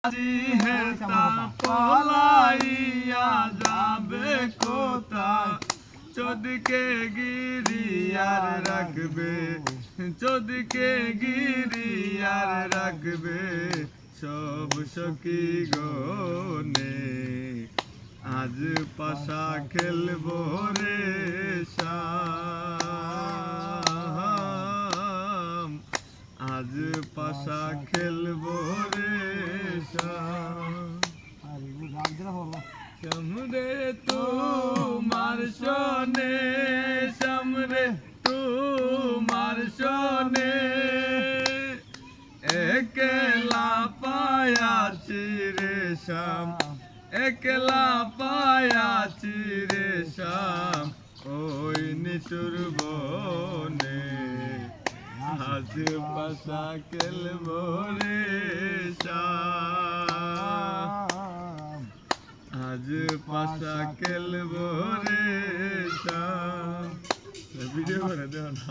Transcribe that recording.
হেতা পলাইয়া যাবে কোথা চোদকে গিরিয়ার রাখবে চোদকে গিরিয়ার রাখবে সব সখী গনে আজ পাশা খেলবো রে শাম আজ পাশা খেলবো রে শামরে তোমার শোনে শামরে তোমার শোনে একলা পায়াছি রে শাম একলা পায়াছি রে শাম ওই নিটুর বনে আজ পাশা খেলবো রে শাম আজ পাশা খেলবো রে শাম ভিডিও করে দেও না